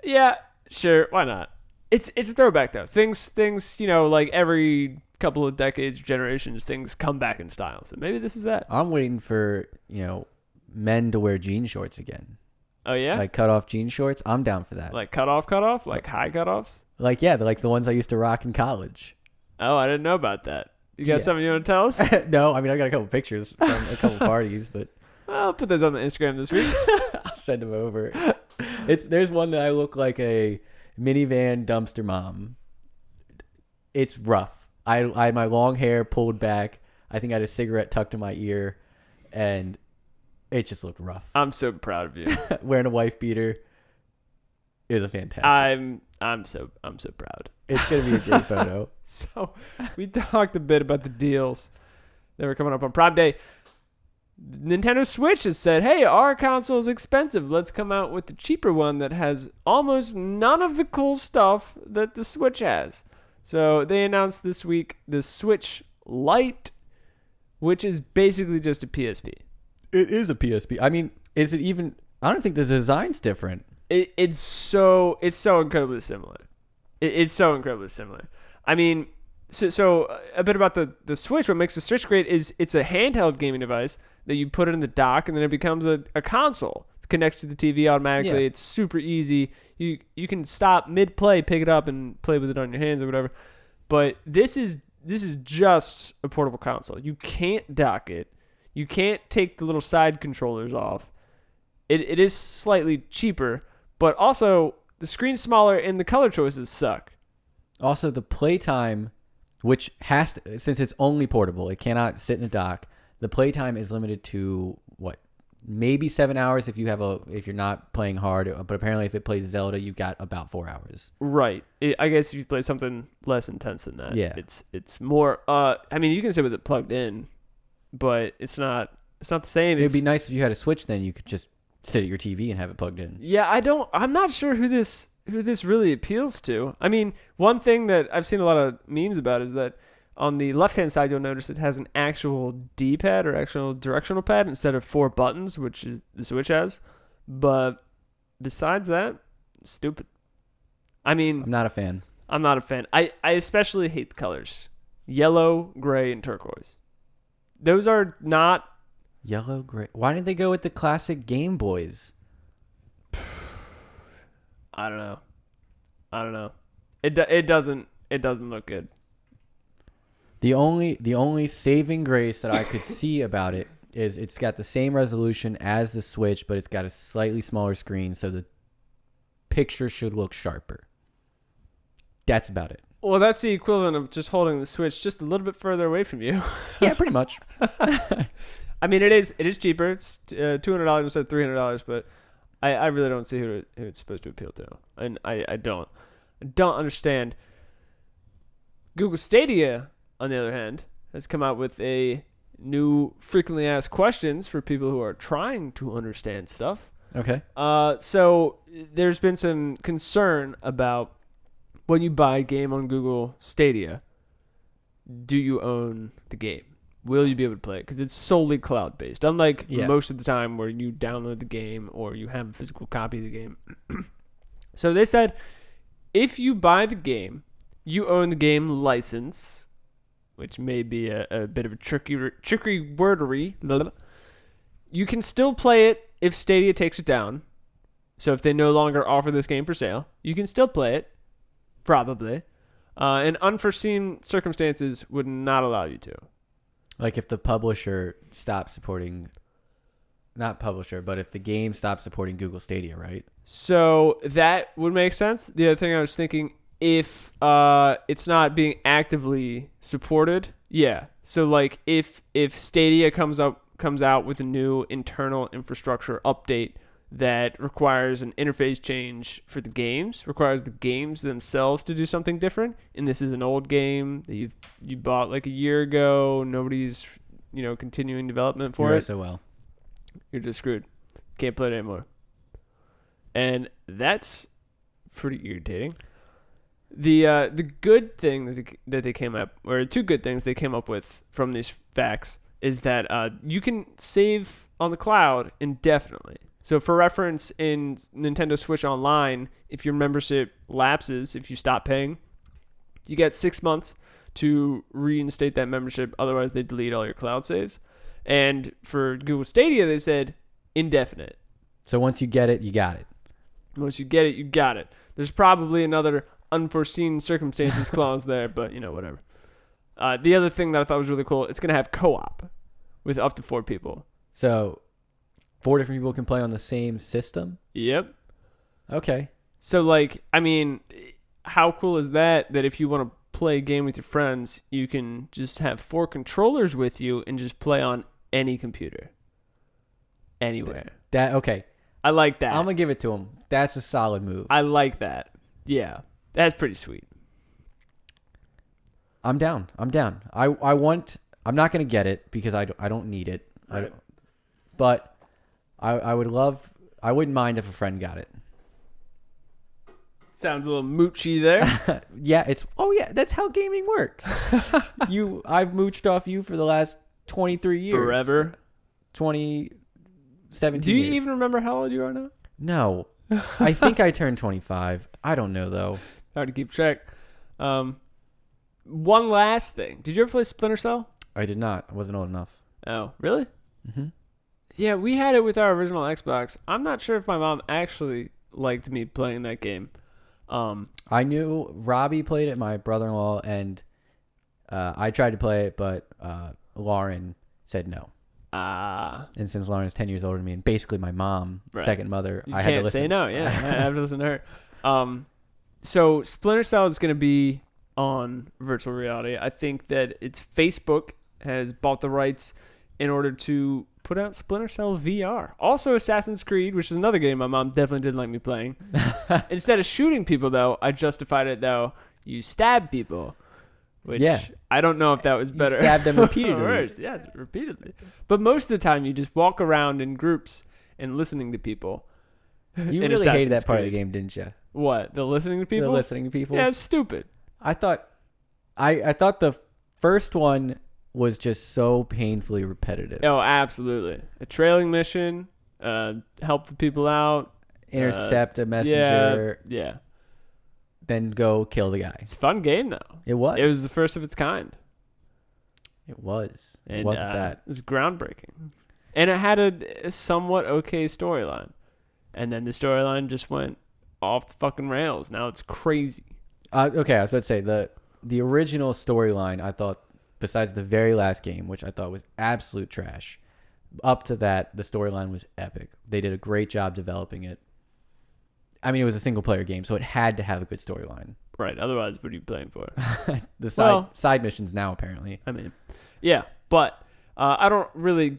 Yeah, sure. Why not? It's a throwback, though. Things, like every couple of decades or generations, things come back in style. So maybe this is that. I'm waiting for, men to wear jean shorts again. Oh, yeah? Like cut off jean shorts. I'm down for that. Like cut off? Like high cutoffs? Like, yeah, they're like the ones I used to rock in college. Oh, I didn't know about that. You got something you want to tell us? No, I mean, I got a couple pictures from a couple parties, but I'll put those on the Instagram this week. I'll send them over. There's one that I look like a minivan dumpster mom. It's rough. I had my long hair pulled back. I think I had a cigarette tucked in my ear, and It just looked rough. I'm so proud of you. Wearing a wife beater is a fantastic. I'm so proud. It's gonna be a great photo. So we talked a bit about the deals that were coming up on Prime Day. Nintendo Switch has said, hey, our console is expensive. Let's come out with the cheaper one that has almost none of the cool stuff that the Switch has. So they announced this week the Switch Lite, which is basically just a PSP. It is a PSP. I mean, is it even... I don't think the design's different. It's so incredibly similar. It's so incredibly similar. I mean, so a bit about the Switch. What makes the Switch great is it's a handheld gaming device that you put it in the dock, and then it becomes a console. It connects to the TV automatically. Yeah. It's super easy. You can stop mid-play, pick it up, and play with it on your hands or whatever. But this is just a portable console. You can't dock it. You can't take the little side controllers off. It is slightly cheaper, but also the screen's smaller and the color choices suck. Also, the playtime, which has to, since it's only portable, it cannot sit in a dock. The playtime is limited to what, maybe 7 hours if you're not playing hard. But apparently, if it plays Zelda, you've got about 4 hours. Right. I guess if you play something less intense than that, yeah, it's more. I mean, you can sit with it plugged in, but it's not the same. It'd be nice if you had a Switch. Then you could just sit at your TV and have it plugged in. Yeah, I'm not sure who this really appeals to. I mean, one thing that I've seen a lot of memes about is that on the left-hand side, you'll notice it has an actual D-pad or actual directional pad instead of 4 buttons, which is the Switch has. But besides that, stupid. I mean, I'm not a fan. I especially hate the colors. Yellow, gray, and turquoise. Those are not... Yellow, gray. Why didn't they go with the classic Game Boys? I don't know. It doesn't look good. The only saving grace that I could see about it is it's got the same resolution as the Switch, but it's got a slightly smaller screen, so the picture should look sharper. That's about it. Well, that's the equivalent of just holding the Switch just a little bit further away from you. Yeah, pretty much. I mean, it is cheaper. It's $200 instead of $300, but I really don't see who it's supposed to appeal to, and I don't understand. Google Stadia, on the other hand, has come out with a new frequently asked questions for people who are trying to understand stuff. Okay. So there's been some concern about when you buy a game on Google Stadia, do you own the game? Will you be able to play it? Because it's solely cloud-based. Unlike most of the time where you download the game or you have a physical copy of the game. So they said, if you buy the game, you own the game license, which may be a bit of a tricky wordery. You can still play it if Stadia takes it down. So if they no longer offer this game for sale, you can still play it, probably. And unforeseen circumstances would not allow you to. Like if the publisher stops supporting, not publisher, but if the game stops supporting Google Stadia, right? So that would make sense. The other thing I was thinking, if it's not being actively supported, yeah. So like if Stadia comes out with a new internal infrastructure update that requires an interface change for the games, requires the games themselves to do something different, and this is an old game that you bought like a year ago, nobody's continuing development for it. SOL. You're just screwed. Can't play it anymore. And that's pretty irritating. The good thing that they came up, or 2 good things they came up with from these facts, is that you can save on the cloud indefinitely. So for reference, in Nintendo Switch Online, if your membership lapses, if you stop paying, you get 6 months to reinstate that membership. Otherwise, they delete all your cloud saves. And for Google Stadia, they said indefinite. So once you get it, you got it. Once you get it, you got it. There's probably another unforeseen circumstances clause there, but whatever. The other thing that I thought was really cool, it's going to have co-op with up to 4 people. So 4 different people can play on the same system? Yep. Okay. So how cool is that if you want to play a game with your friends, you can just have 4 controllers with you and just play on any computer. anywhere. Okay. I like that. I'm gonna give it to him. That's a solid move. I like that. Yeah, that's pretty sweet. I'm down. I want. I'm not gonna get it because I don't need it. Right. But I would love. I wouldn't mind if a friend got it. Sounds a little moochy there. Yeah, that's how gaming works. I've mooched off you for the last 23 years. Forever. 17 Do you years. even remember how old you are now? No. I think I turned 25. I don't know though. Hard to keep track. One last thing. Did you ever play Splinter Cell? I did not. I wasn't old enough. Oh, really? Mm-hmm. Yeah, we had it with our original Xbox. I'm not sure if my mom actually liked me playing that game. I knew Robbie played it, my brother-in-law, and I tried to play it, but Lauren said no. And since Lauren is 10 years older than me, and basically my mom, Right. second mother, You I had to can't listen. say no. Yeah, I have to listen to her. So Splinter Cell is going to be on virtual reality. I think that it's Facebook has bought the rights in order to put out Splinter Cell VR. Also Assassin's Creed, which is another game my mom definitely didn't like me playing. Instead of shooting people, though, I justified it, though. You stab people. Which I don't know if that was better. You stab them repeatedly. Words. Yes, repeatedly. But most of the time, you just walk around in groups and listening to people. You in really hated that Assassin's part of the Creed. game, didn't you? What? The listening to people? The listening to people? Yeah, it's stupid. I thought the first one was just so painfully repetitive. Oh, absolutely. A trailing mission, help the people out. Intercept a messenger, Yeah. then go kill the guy. It's a fun game, though. It was. It was the first of its kind. It was. And, It wasn't that. It was groundbreaking. And it had a somewhat okay storyline. And then the storyline just went off the fucking rails. Now it's crazy. Okay, I was about to say the original storyline, I thought, besides the very last game, which I thought was absolute trash, up to that, the storyline was epic. They did a great job developing it. I mean, it was a single-player game, so it had to have a good storyline. Right. Otherwise, what are you playing for? The Well- side missions now, apparently. I mean, yeah. But I don't really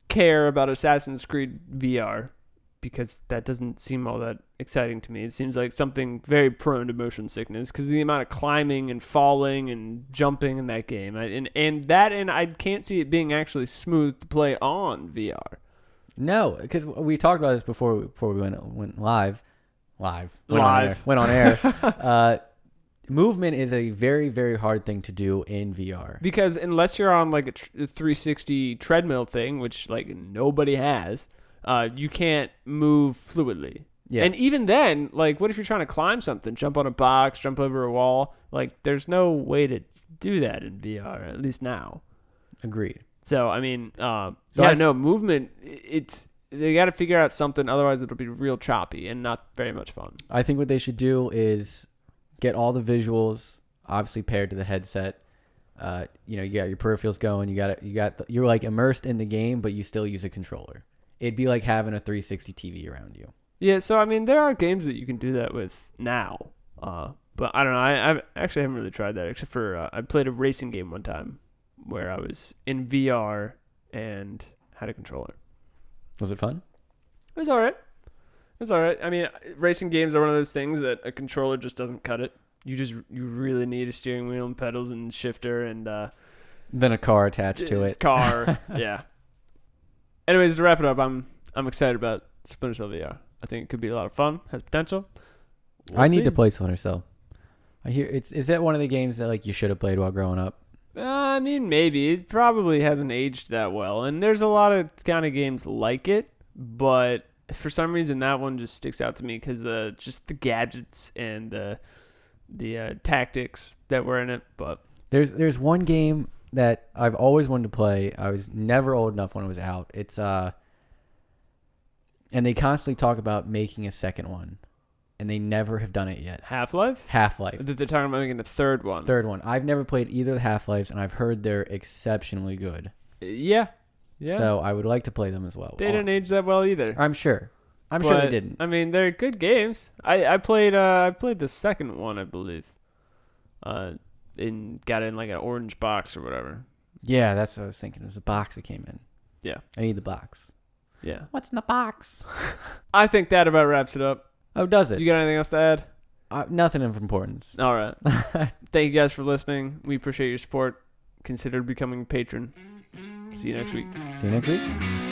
care about Assassin's Creed VR because that doesn't seem all that exciting to me. It seems like something very prone to motion sickness because of the amount of climbing and falling and jumping in that game. And I can't see it being actually smooth to play on VR. No, because we talked about this before we went live. Went on air. Movement is a very, very hard thing to do in VR. Because unless you're on like a 360 treadmill thing, which like nobody has, you can't move fluidly. Yeah. And even then, like, what if you're trying to climb something, jump on a box, jump over a wall? Like, there's no way to do that in VR, at least now. Agreed. So, I mean, movement, they got to figure out something, otherwise it'll be real choppy and not very much fun. I think what they should do is get all the visuals obviously paired to the headset. You got your peripherals going. You're like immersed in the game, but you still use a controller. It'd be like having a 360 TV around you. Yeah, so I mean, there are games that you can do that with now, but I don't know. I actually haven't really tried that, except for I played a racing game one time where I was in VR and had a controller. Was it fun? It was all right. I mean, racing games are one of those things that a controller just doesn't cut it. You really need a steering wheel and pedals and shifter and Then a car attached to it. Car, yeah. Anyways, to wrap it up, I'm excited about Splinter Cell VR. I think it could be a lot of fun. Has potential. I need to play Splinter Cell. I hear is that one of the games that like you should have played while growing up? I mean, maybe. It probably hasn't aged that well. And there's a lot of kind of games like it, but for some reason that one just sticks out to me because just the gadgets and the tactics that were in it. But There's one game that I've always wanted to play. I was never old enough when it was out. It's and they constantly talk about making a second one, and they never have done it yet. Half-Life? Half-Life. That they're talking about making a third one. Third one. I've never played either of the Half-Lives, and I've heard they're exceptionally good. Yeah. So I would like to play them as well. They didn't age that well either. I'm sure. I'm sure they didn't. I mean, they're good games. I played the second one, I believe. And got in like an orange box or whatever. Yeah, that's what I was thinking. It was a box that came in. Yeah. I need the box. Yeah. What's in the box? I think that about wraps it up. Oh, does it? You got anything else to add? Nothing of importance. All right. Thank you guys for listening. We appreciate your support. Consider becoming a patron. See you next week. See you next week.